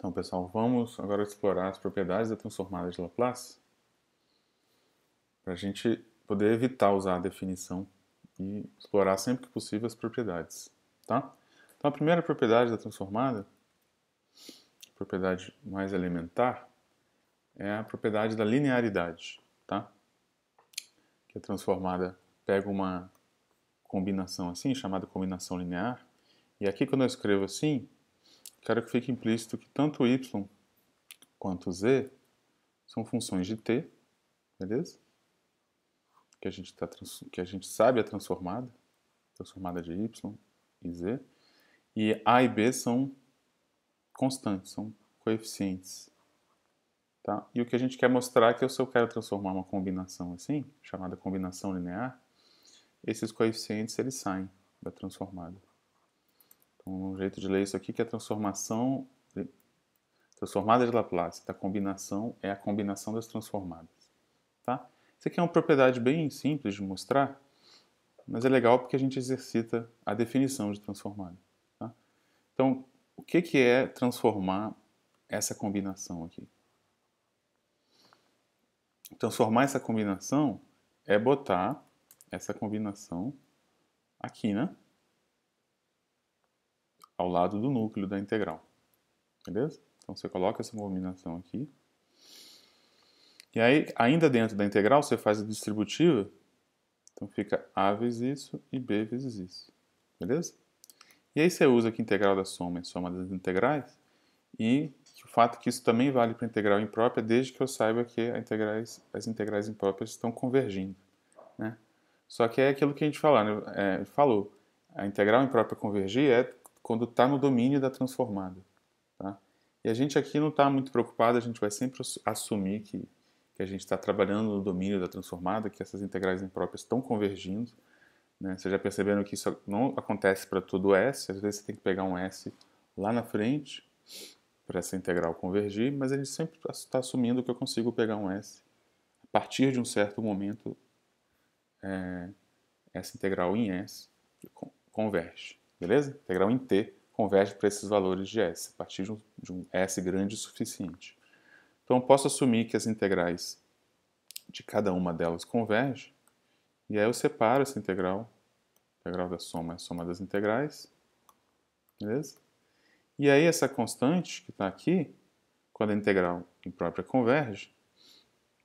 Então, pessoal, vamos agora explorar as propriedades da transformada de Laplace para a gente poder evitar usar a definição e explorar sempre que possível as propriedades, tá? Então, a primeira propriedade da transformada, a propriedade mais elementar, é a propriedade da linearidade, tá? Que a transformada pega uma combinação assim, chamada combinação linear, e aqui quando eu escrevo assim, quero que fique implícito que tanto y quanto z são funções de t, beleza? Que a gente sabe a transformada de y e z, e a e b são constantes, são coeficientes. Tá? E o que a gente quer mostrar é que se eu quero transformar uma combinação assim, chamada combinação linear, esses coeficientes eles saem da transformada. Então, um jeito de ler isso aqui é que a transformada de Laplace da combinação é a combinação das transformadas. Tá? Isso aqui é uma propriedade bem simples de mostrar, mas é legal porque a gente exercita a definição de transformada. Tá? Então, o que é transformar essa combinação aqui? Transformar essa combinação é botar essa combinação aqui, né? Ao lado do núcleo da integral. Beleza? Então você coloca essa combinação aqui. E aí, ainda dentro da integral, você faz a distributiva. Então fica a vezes isso e b vezes isso. Beleza? E aí você usa que integral da soma é soma das integrais. E o fato que isso também vale para a integral imprópria, desde que eu saiba que as integrais impróprias estão convergindo. Né? Só que é aquilo que a gente falou. A integral imprópria convergir é quando está no domínio da transformada. Tá? E a gente aqui não está muito preocupado, a gente vai sempre assumir que a gente está trabalhando no domínio da transformada, que essas integrais impróprias estão convergindo. Né? Vocês já perceberam que isso não acontece para todo S, às vezes você tem que pegar um S lá na frente para essa integral convergir, mas a gente sempre está assumindo que eu consigo pegar um S a partir de um certo momento. Essa integral em S converge, beleza? Integral em T converge para esses valores de S, a partir de um S grande o suficiente. Então eu posso assumir que as integrais de cada uma delas convergem, e aí eu separo essa integral, a integral da soma é a soma das integrais, beleza? E aí essa constante que está aqui, quando a integral imprópria converge,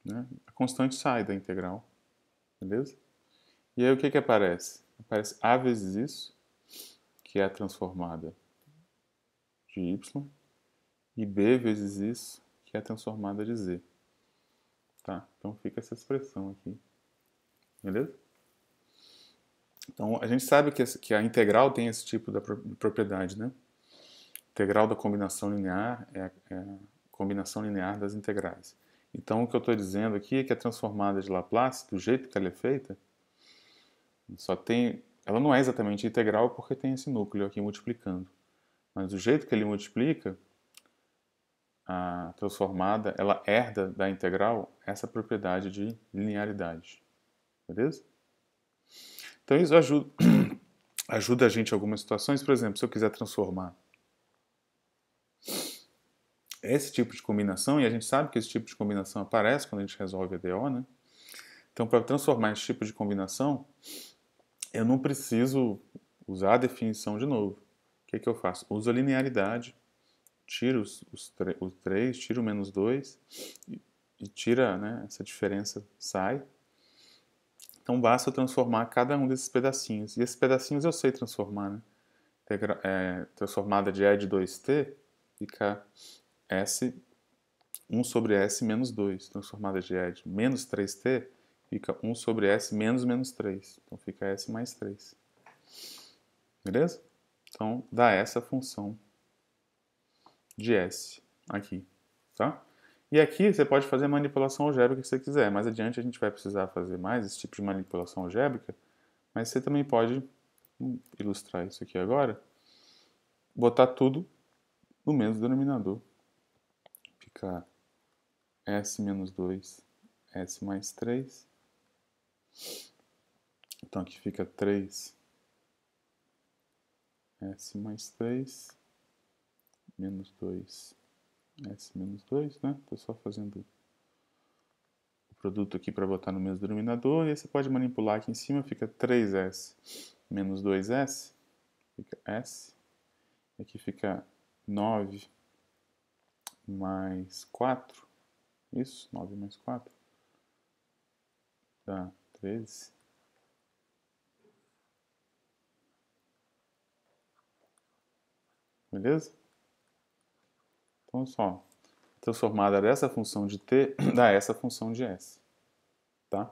né, a constante sai da integral, beleza? E aí o que aparece? Aparece a vezes isso, que é a transformada de y, e b vezes isso, que é a transformada de z. Tá? Então fica essa expressão aqui. Beleza? Então a gente sabe que a integral tem esse tipo de propriedade, né? A integral da combinação linear é a combinação linear das integrais. Então o que eu estou dizendo aqui é que a transformada de Laplace, do jeito que ela é feita, ela não é exatamente integral porque tem esse núcleo aqui multiplicando. Mas do jeito que ele multiplica, a transformada, ela herda da integral essa propriedade de linearidade. Beleza? Então isso ajuda a gente em algumas situações. Por exemplo, se eu quiser transformar esse tipo de combinação, e a gente sabe que esse tipo de combinação aparece quando a gente resolve a DO, né? Então, para transformar esse tipo de combinação, eu não preciso usar a definição de novo. O que eu faço? Uso a linearidade, tiro os 3, tiro o menos 2 e tira, né, essa diferença, sai. Então basta eu transformar cada um desses pedacinhos. E esses pedacinhos eu sei transformar, né? Transformada de E de 2t fica S 1 sobre S menos 2. Transformada de E de menos 3t fica 1 sobre S menos menos 3. Então fica S mais 3. Beleza? Então dá essa função de S aqui, tá? E aqui você pode fazer a manipulação algébrica que você quiser. Mais adiante a gente vai precisar fazer mais esse tipo de manipulação algébrica, mas você também pode ilustrar isso aqui agora, botar tudo no mesmo denominador. Fica S menos 2, S mais 3. Então aqui fica 3, S mais 3, menos 2, S menos 2, né? Estou só fazendo o produto aqui para botar no mesmo denominador. E aí você pode manipular aqui em cima, fica 3S menos 2S, fica S. Aqui fica 9 mais 4, isso, 9 mais 4, dá 13. Beleza? Então, só, transformada dessa função de t dá essa função de s, tá?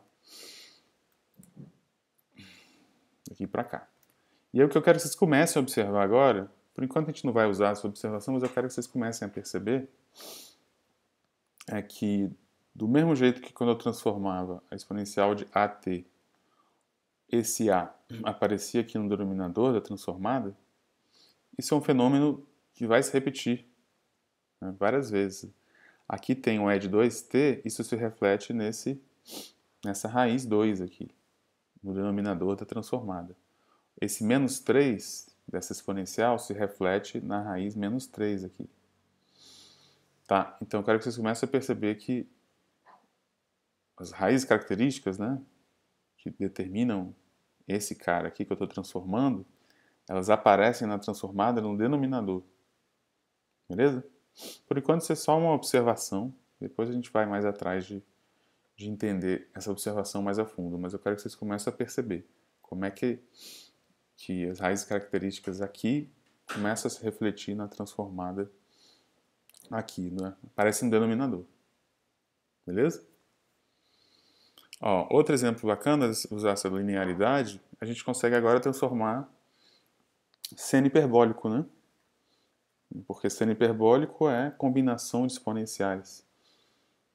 Aqui para cá. E aí o que eu quero que vocês comecem a observar agora, por enquanto a gente não vai usar essa observação, mas eu quero que vocês comecem a perceber é que do mesmo jeito que quando eu transformava a exponencial de AT, esse A aparecia aqui no denominador da transformada, isso é um fenômeno que vai se repetir, né, várias vezes. Aqui tem um E de 2t, isso se reflete nessa raiz 2 aqui, no denominador da transformada. Esse menos 3 dessa exponencial se reflete na raiz menos 3 aqui. Tá, então eu quero que vocês comecem a perceber que as raízes características, né, que determinam esse cara aqui que eu estou transformando, elas aparecem na transformada no denominador. Beleza? Por enquanto, isso é só uma observação. Depois a gente vai mais atrás de entender essa observação mais a fundo. Mas eu quero que vocês comecem a perceber como é que as raízes características aqui começam a se refletir na transformada aqui, né? Aparece no denominador. Beleza? Ó, outro exemplo bacana de usar essa linearidade, a gente consegue agora transformar seno hiperbólico, né? Porque seno hiperbólico é combinação de exponenciais.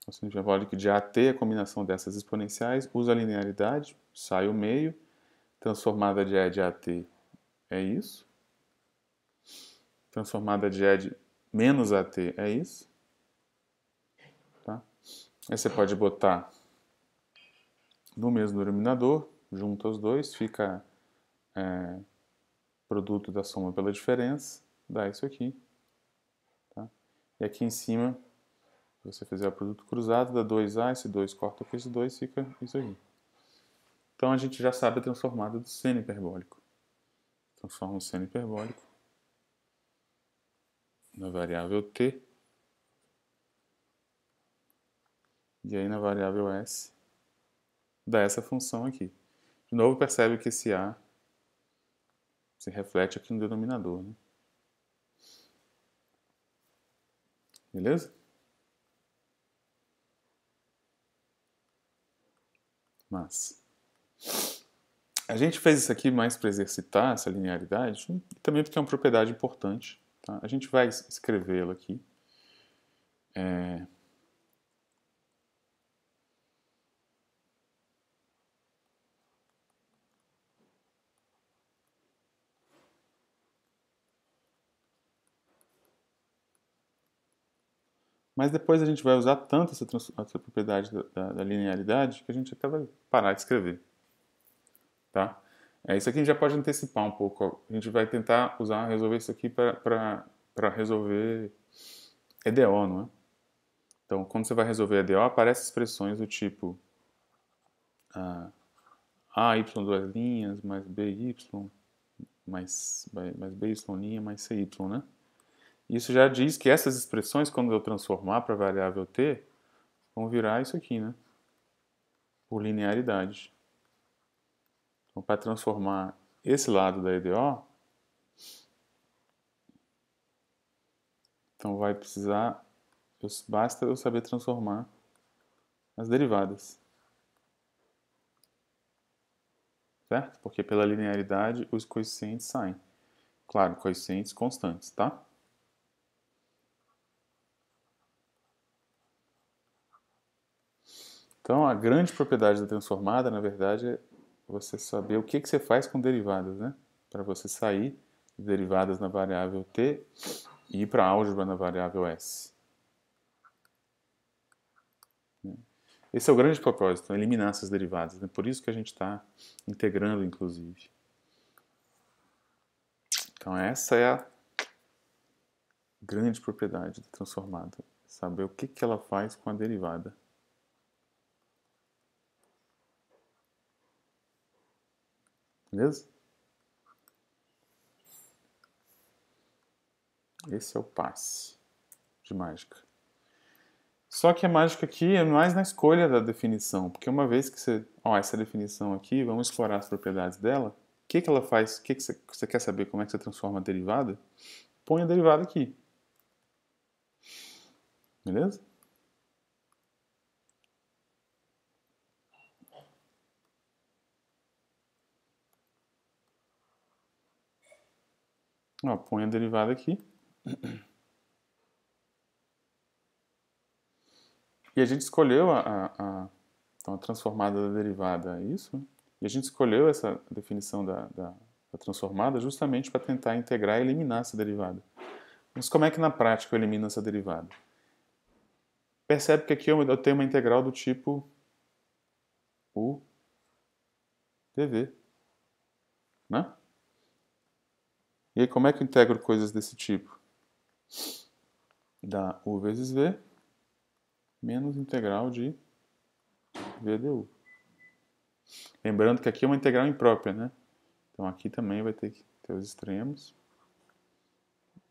O seno hiperbólico de AT é a combinação dessas exponenciais, usa a linearidade, sai o meio, transformada de E de AT é isso. Transformada de E de menos AT é isso. Tá? Aí você pode botar no mesmo denominador, junta os dois, fica produto da soma pela diferença, dá isso aqui. Tá? E aqui em cima, se você fizer o produto cruzado, dá 2A, esse 2 corta com esse 2, fica isso aqui. Então a gente já sabe a transformada do seno hiperbólico. Transforma o seno hiperbólico na variável t, e aí na variável s dá essa função aqui. De novo, percebe que esse a se reflete aqui no denominador, né? Beleza? Mas a gente fez isso aqui mais para exercitar essa linearidade e também porque é uma propriedade importante. Tá? A gente vai escrevê-la aqui. Mas depois a gente vai usar tanto essa propriedade da linearidade que a gente até vai parar de escrever. Tá? Isso aqui a gente já pode antecipar um pouco. A gente vai tentar resolver isso aqui para resolver EDO, não é? Então, quando você vai resolver EDO, aparecem expressões do tipo AY duas linhas, mais BY, mais BY' mais CY, né? Isso já diz que essas expressões, quando eu transformar para a variável t, vão virar isso aqui, né? Por linearidade. Então, para transformar esse lado da EDO, então vai precisar, basta eu saber transformar as derivadas. Certo? Porque pela linearidade os coeficientes saem. Claro, coeficientes constantes, tá? Então, a grande propriedade da transformada, na verdade, é você saber o que você faz com derivadas, né? Para você sair de derivadas na variável t e ir para a álgebra na variável s. Esse é o grande propósito, eliminar essas derivadas. Né? Por isso que a gente está integrando, inclusive. Então, essa é a Grande propriedade da transformada. Saber o que ela faz com a derivada. Beleza? Esse é o passe de mágica. Só que a mágica aqui é mais na escolha da definição, porque uma vez que você... Ó, essa definição aqui, vamos explorar as propriedades dela. O que ela faz? O que você quer saber como é que você transforma a derivada? Põe a derivada aqui. Beleza? Ó, põe a derivada aqui. E a gente escolheu então, a transformada da derivada, é isso? Né? E a gente escolheu essa definição da transformada justamente para tentar integrar e eliminar essa derivada. Mas como é que na prática eu elimino essa derivada? Percebe que aqui eu tenho uma integral do tipo u dv. Né? E aí como é que eu integro coisas desse tipo? Dá u vezes v menos integral de v du. Lembrando que aqui é uma integral imprópria, né? Então aqui também vai ter que ter os extremos.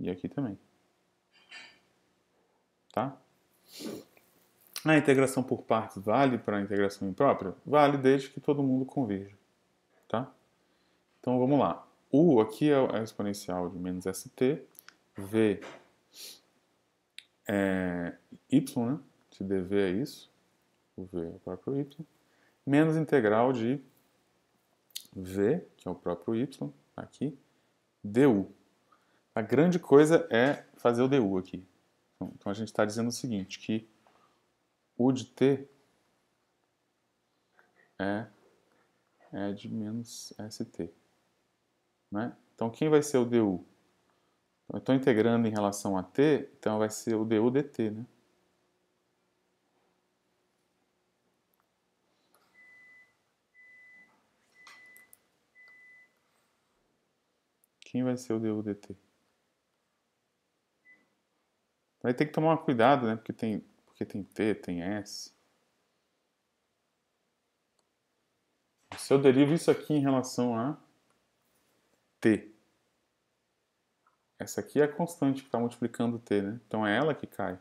E aqui também. Tá? A integração por partes vale para a integração imprópria? Vale desde que todo mundo converja. Tá? Então vamos lá. U aqui é a exponencial de menos st. V é y, né? Se dv é isso. O v é o próprio y. Menos integral de v, que é o próprio y, aqui, du. A grande coisa é fazer o du aqui. Então a gente está dizendo o seguinte, que u de t é de menos st. Né? Então quem vai ser o du? Eu estou integrando em relação a t, então vai ser o du dt. Né? Quem vai ser o du dt? Vai ter que tomar cuidado, né? Porque tem t, tem s. Se eu derivo isso aqui em relação a t, essa aqui é a constante que está multiplicando t, né? Então é ela que cai.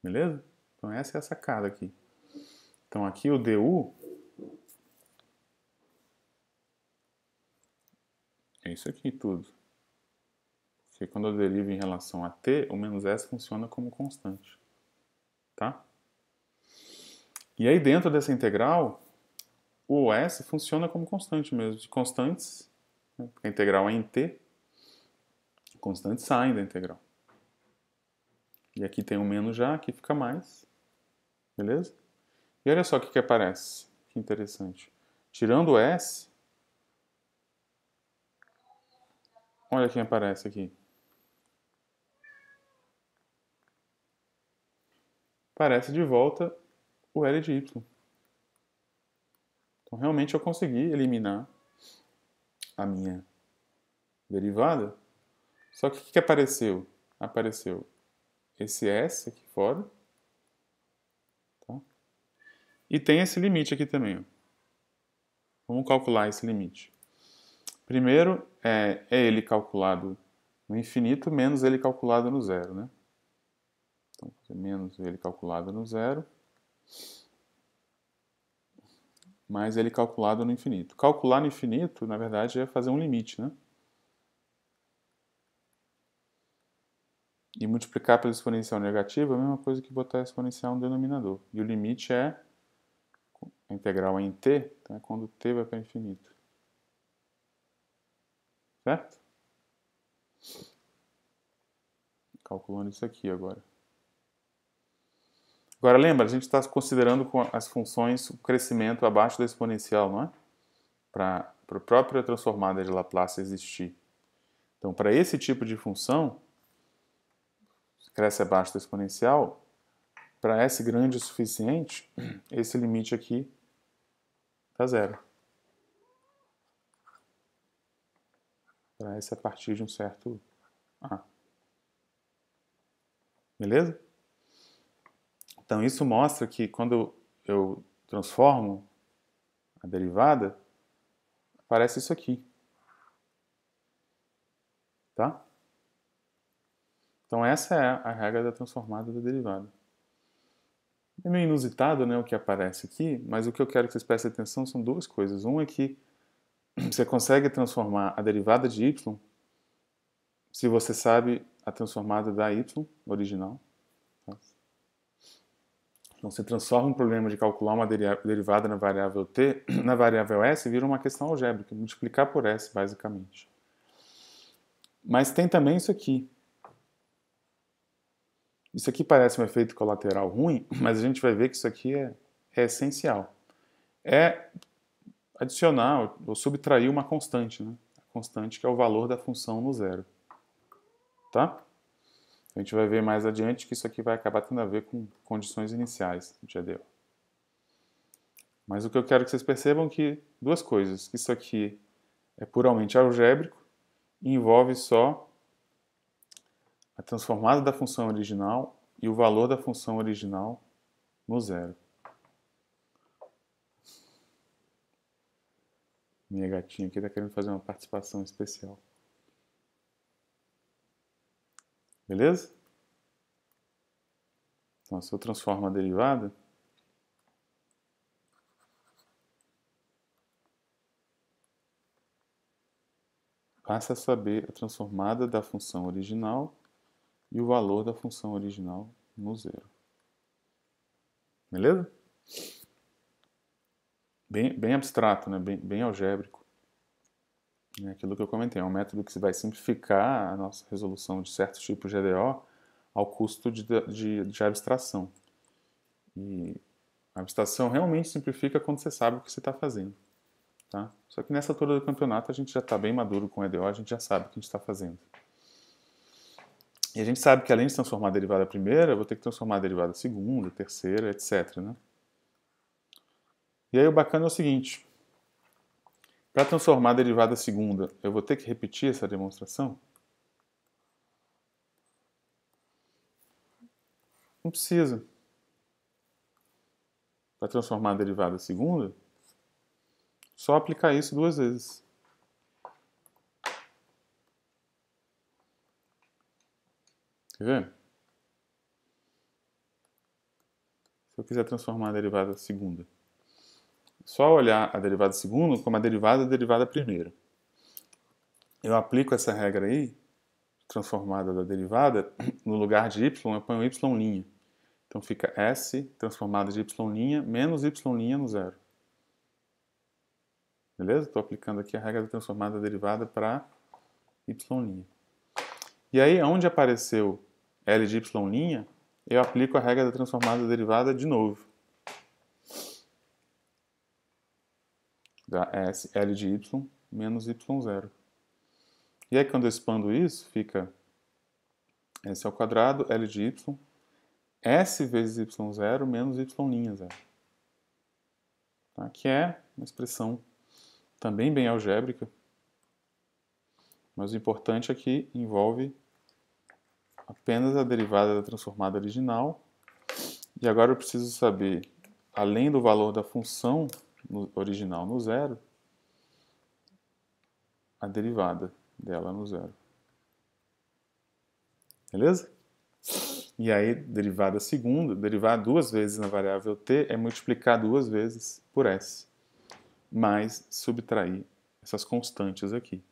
Beleza? Então essa é a sacada aqui. Então aqui o du é isso aqui tudo. Porque quando eu derivo em relação a t, o menos s funciona como constante. Tá? E aí dentro dessa integral, o s funciona como constante mesmo. De constantes, né? Porque a integral é em t, constantes saem da integral. E aqui tem um menos já, aqui fica mais. Beleza? E olha só o que aparece. Que interessante. Tirando o s, olha quem aparece aqui. Aparece de volta o L de y. Então realmente eu consegui eliminar a minha derivada. Só que o que apareceu? Apareceu esse S aqui fora. Tá? E tem esse limite aqui também. Ó. Vamos calcular esse limite. Primeiro é ele calculado no infinito menos ele calculado no zero. Né? Então, menos ele calculado no zero mais ele calculado no infinito. Calcular no infinito, na verdade, é fazer um limite. Né? E multiplicar pela exponencial negativa é a mesma coisa que botar a exponencial no denominador. E o limite é a integral em t, então é quando t vai para infinito. Certo? Calculando isso aqui agora. Agora lembra, a gente está considerando com as funções o crescimento abaixo da exponencial, não é? Para a própria transformada de Laplace existir. Então, para esse tipo de função, cresce abaixo da exponencial, para S grande o suficiente, esse limite aqui está zero. Para S a partir de um certo A. Beleza? Então isso mostra que quando eu transformo a derivada, aparece isso aqui. Tá? Então essa é a regra da transformada da derivada. É meio inusitado, né, o que aparece aqui, mas o que eu quero que vocês prestem atenção são duas coisas. Um é que você consegue transformar a derivada de y se você sabe a transformada da y original. Tá? Então você transforma um problema de calcular uma derivada na variável t, na variável s, vira uma questão algébrica, multiplicar por s, basicamente. Mas tem também isso aqui. Isso aqui parece um efeito colateral ruim, mas a gente vai ver que isso aqui é essencial. É adicionar ou subtrair uma constante, né? A constante que é o valor da função no zero. Tá? A gente vai ver mais adiante que isso aqui vai acabar tendo a ver com condições iniciais de EDO. Mas o que eu quero que vocês percebam é que duas coisas. Isso aqui é puramente algébrico e envolve só a transformada da função original e o valor da função original no zero. Minha gatinha aqui está querendo fazer uma participação especial. Beleza? Então, se eu transformo a derivada, passa a saber a transformada da função original e o valor da função original no zero. Beleza? Bem abstrato, né? bem algébrico. É aquilo que eu comentei, é um método que vai simplificar a nossa resolução de certos tipos de EDO ao custo de abstração. E a abstração realmente simplifica quando você sabe o que você está fazendo. Tá? Só que nessa altura do campeonato a gente já está bem maduro com o EDO, a gente já sabe o que a gente está fazendo. E a gente sabe que além de transformar a derivada primeira, eu vou ter que transformar a derivada segunda, terceira, etc. Né? E aí o bacana é o seguinte, para transformar a derivada segunda, eu vou ter que repetir essa demonstração? Não precisa. Para transformar a derivada segunda, só aplicar isso duas vezes. Quer ver? Se eu quiser transformar a derivada segunda, só olhar a derivada segunda como a derivada da derivada primeira. Eu aplico essa regra aí, transformada da derivada, no lugar de y, eu ponho y'. Então fica s transformada de y' menos y' no zero. Beleza? Estou aplicando aqui a regra da transformada derivada para y'. E aí, onde apareceu L de y', eu aplico a regra da transformada derivada de novo. Dá S, L de y menos y0. E aí, quando eu expando isso, fica S ao quadrado, L de y, S vezes y0 menos y'0. Tá? Que é uma expressão também bem algébrica, mas o importante é que envolve apenas a derivada da transformada original. E agora eu preciso saber, além do valor da função original no zero, a derivada dela no zero. Beleza? E aí, derivada segunda, derivar duas vezes na variável t é multiplicar duas vezes por s, mais subtrair essas constantes aqui.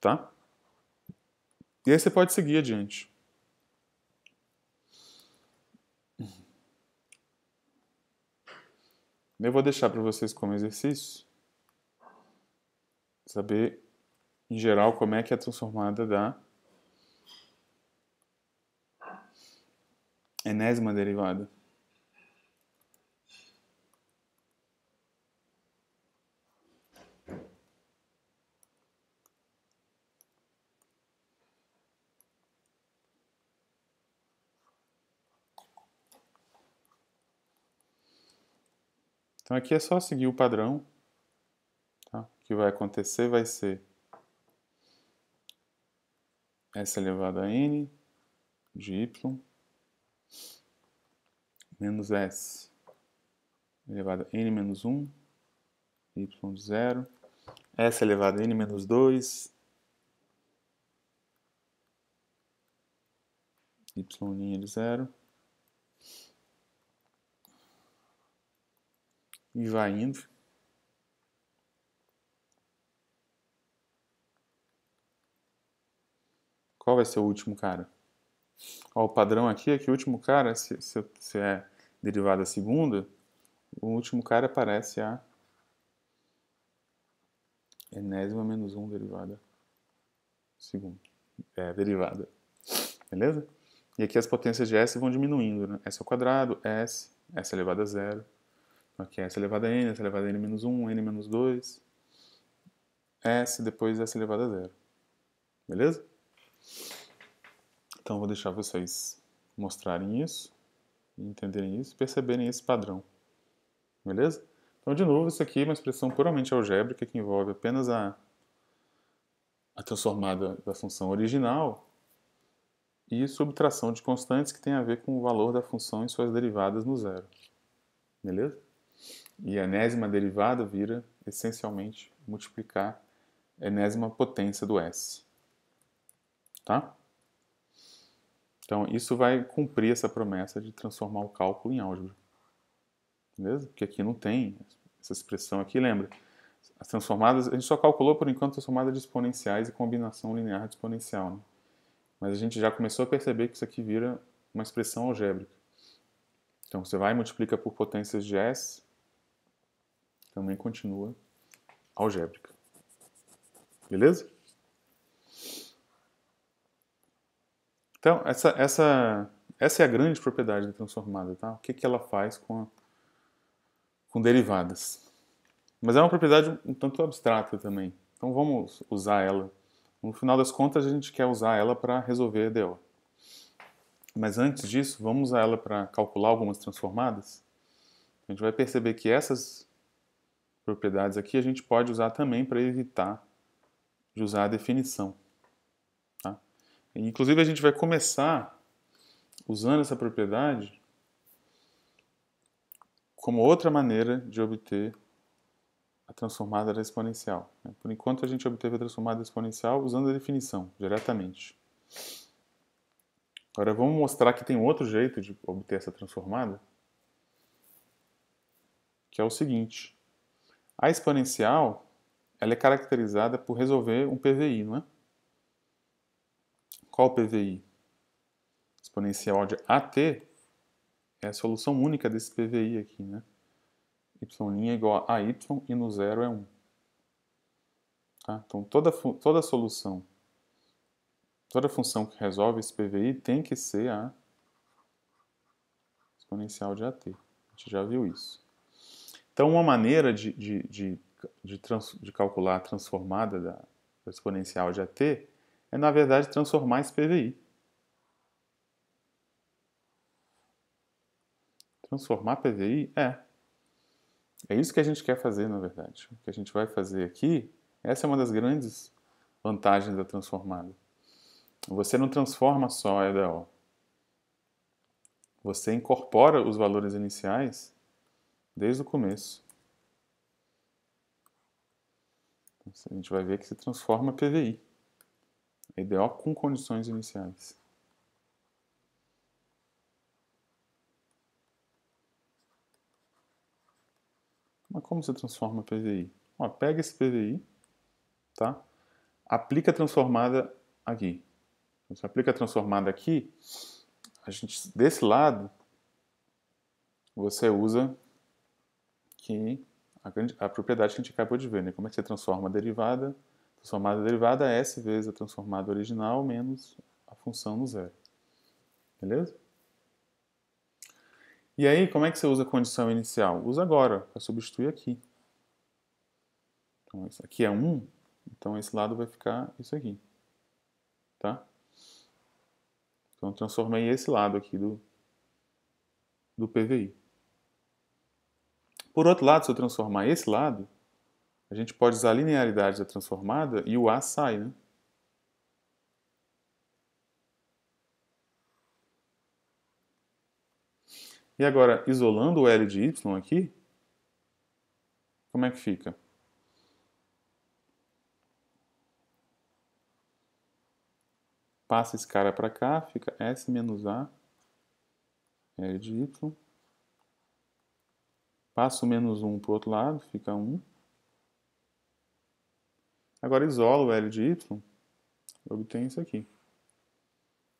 Tá? E aí você pode seguir adiante. Eu vou deixar para vocês como exercício saber, em geral, como é que é transformada da enésima derivada. Então aqui é só seguir o padrão. Tá? O que vai acontecer vai ser S elevado a n de y menos S elevado a n menos 1, y de 0, S elevado a n menos 2, y' de 0, e vai indo. Qual vai ser o último cara? Ó, o padrão aqui é que o último cara, se é derivada segunda, o último cara parece a enésima menos 1 derivada segunda. Derivada. Beleza? E aqui as potências de S vão diminuindo, né? S ao quadrado, S elevado a 0. Aqui é S elevado a N, S elevado a N menos 1, N menos 2, S, depois S elevado a 0. Beleza? Então vou deixar vocês mostrarem isso, entenderem isso, perceberem esse padrão. Beleza? Então, de novo, isso aqui é uma expressão puramente algébrica que envolve apenas a transformada da função original e subtração de constantes que tem a ver com o valor da função e suas derivadas no zero. Beleza? E a enésima derivada vira, essencialmente, multiplicar a enésima potência do S. Tá? Então, isso vai cumprir essa promessa de transformar o cálculo em álgebra. Beleza? Porque aqui não tem essa expressão aqui, lembra? As transformadas, a gente só calculou por enquanto transformada de exponenciais e combinação linear de exponencial, né? Mas a gente já começou a perceber que isso aqui vira uma expressão algébrica. Então você vai e multiplica por potências de S, também continua algébrica. Beleza? Então, essa é a grande propriedade da transformada, tá? O que ela faz com derivadas. Mas é uma propriedade um tanto abstrata também. Então vamos usar ela. No final das contas, a gente quer usar ela para resolver EDO. Mas antes disso, vamos usar ela para calcular algumas transformadas. A gente vai perceber que essas propriedades aqui a gente pode usar também para evitar de usar a definição. Tá? Inclusive, a gente vai começar usando essa propriedade como outra maneira de obter a transformada da exponencial. Por enquanto, a gente obteve a transformada exponencial usando a definição, diretamente. Agora, vamos mostrar que tem outro jeito de obter essa transformada, que é o seguinte. A exponencial ela é caracterizada por resolver um PVI, não é? Qual o PVI? Exponencial de AT é a solução única desse PVI aqui, né? Y' é igual a y e no zero é 1. Tá? Então, toda solução, toda função que resolve esse PVI tem que ser a exponencial de AT. A gente já viu isso. Então, uma maneira de calcular a transformada da exponencial de AT é, na verdade, transformar esse PVI. Transformar PVI? É isso que a gente quer fazer, na verdade. O que a gente vai fazer aqui, essa é uma das grandes vantagens da transformada. Você não transforma só a EDO. Você incorpora os valores iniciais desde o começo. Então, a gente vai ver que se transforma PVI. EDO com condições iniciais. Mas como você transforma PVI? Ó, pega esse PVI, tá? Aplica a transformada aqui. Você aplica a transformada aqui, desse lado, você usa a propriedade que a gente acabou de ver, né? Como é que você transforma a derivada? Transformada a derivada é S vezes a transformada original menos a função no zero. Beleza? E aí, como é que você usa a condição inicial? Usa agora, para substituir aqui. Então, isso aqui é 1, então esse lado vai ficar isso aqui. Tá? Então, eu transformei esse lado aqui do PVI. Por outro lado, se eu transformar esse lado, a gente pode usar a linearidade da transformada e o A sai, né? E agora, isolando o L de Y aqui, como é que fica? Passa esse cara para cá, fica S menos A, L de Y. Passa o menos 1 para o outro lado, fica 1. Agora isolo o L de Y, eu obtenho isso aqui.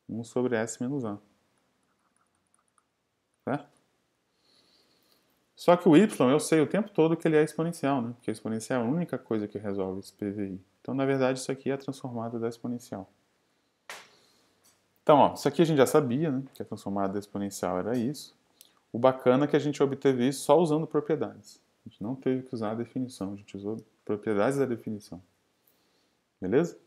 1 sobre S menos A. Certo? Só que o Y eu sei o tempo todo que ele é exponencial, né? Porque a exponencial é a única coisa que resolve esse PVI. Então, na verdade, isso aqui é a transformada da exponencial. Então, ó, isso aqui a gente já sabia, né? Que a transformada da exponencial era isso. O bacana é que a gente obteve isso só usando propriedades. A gente não teve que usar a definição, a gente usou propriedades da definição. Beleza?